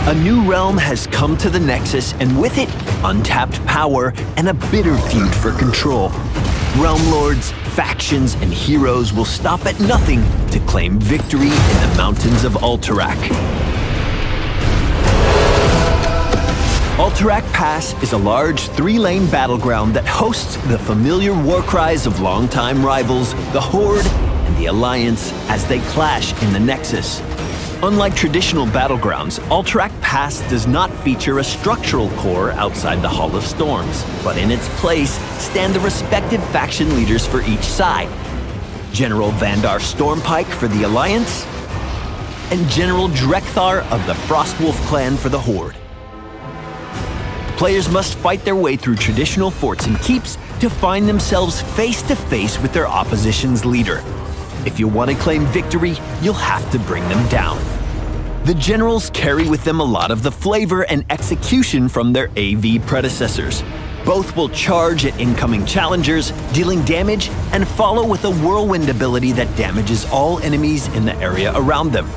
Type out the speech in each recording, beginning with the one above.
A new realm has come to the Nexus, and with it, untapped power and a bitter feud for control. Realm lords, factions, and heroes will stop at nothing to claim victory in the mountains of Alterac. Alterac Pass is a large 3-lane battleground that hosts the familiar war cries of longtime rivals, the Horde and the Alliance, as they clash in the Nexus. Unlike traditional battlegrounds, Alterac Pass does not feature a structural core outside the Hall of Storms, but in its place stand the respective faction leaders for each side. General Vandar Stormpike for the Alliance, and General Drekthar of the Frostwolf clan for the Horde. Players must fight their way through traditional forts and keeps to find themselves face to face with their opposition's leader. If you want to claim victory, you'll have to bring them down. The generals carry with them a lot of the flavor and execution from their AV predecessors. Both will charge at incoming challengers, dealing damage, and follow with a whirlwind ability that damages all enemies in the area around them.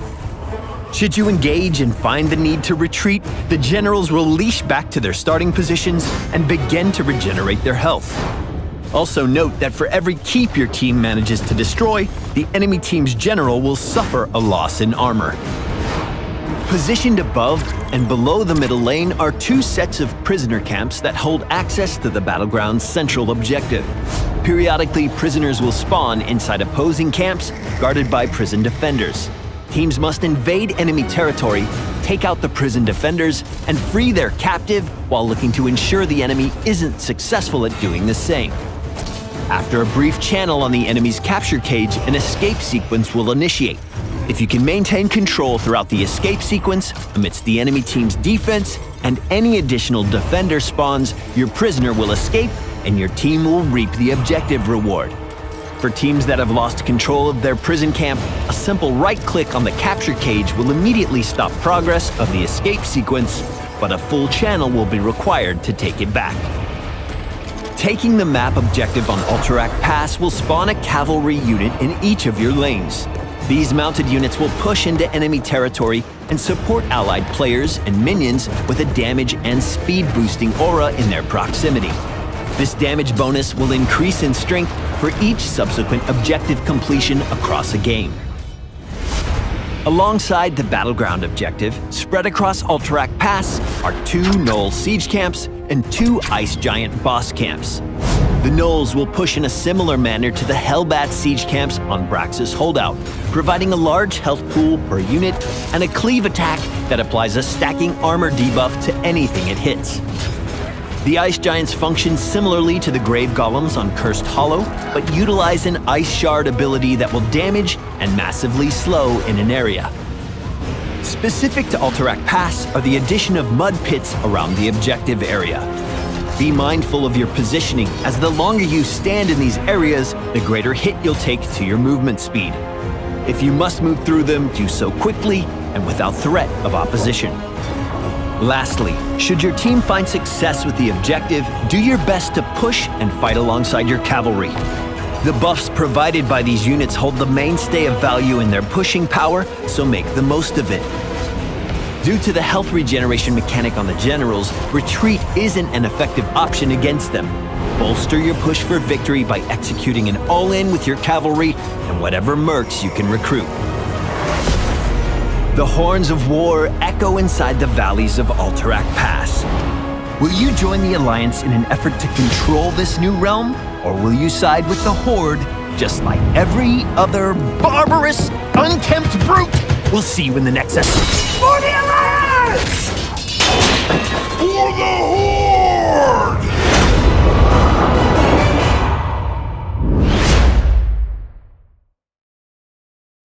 Should you engage and find the need to retreat, the generals will leash back to their starting positions and begin to regenerate their health. Also note that for every keep your team manages to destroy, the enemy team's general will suffer a loss in armor. Positioned above and below the middle lane are 2 sets of prisoner camps that hold access to the battleground's central objective. Periodically, prisoners will spawn inside opposing camps guarded by prison defenders. Teams must invade enemy territory, take out the prison defenders, and free their captive while looking to ensure the enemy isn't successful at doing the same. After a brief channel on the enemy's capture cage, an escape sequence will initiate. If you can maintain control throughout the escape sequence, amidst the enemy team's defense, and any additional defender spawns, your prisoner will escape and your team will reap the objective reward. For teams that have lost control of their prison camp, a simple right-click on the capture cage will immediately stop progress of the escape sequence, but a full channel will be required to take it back. Taking the map objective on Alterac Pass will spawn a cavalry unit in each of your lanes. These mounted units will push into enemy territory and support allied players and minions with a damage and speed-boosting aura in their proximity. This damage bonus will increase in strength for each subsequent objective completion across a game. Alongside the battleground objective, spread across Alterac Pass are 2 Gnoll siege camps and 2 Ice Giant boss camps. The Gnolls will push in a similar manner to the Hellbat siege camps on Brax's Holdout, providing a large health pool per unit and a cleave attack that applies a stacking armor debuff to anything it hits. The Ice Giants function similarly to the Grave Golems on Cursed Hollow, but utilize an Ice Shard ability that will damage and massively slow in an area. Specific to Alterac Pass are the addition of mud pits around the objective area. Be mindful of your positioning, as the longer you stand in these areas, the greater hit you'll take to your movement speed. If you must move through them, do so quickly and without threat of opposition. Lastly, should your team find success with the objective, do your best to push and fight alongside your cavalry. The buffs provided by these units hold the mainstay of value in their pushing power, so make the most of it. Due to the health regeneration mechanic on the generals, retreat isn't an effective option against them. Bolster your push for victory by executing an all-in with your cavalry and whatever mercs you can recruit. The horns of war echo inside the valleys of Alterac Pass. Will you join the Alliance in an effort to control this new realm? Or will you side with the Horde, just like every other barbarous, unkempt brute? We'll see you in the Nexus. For the Alliance!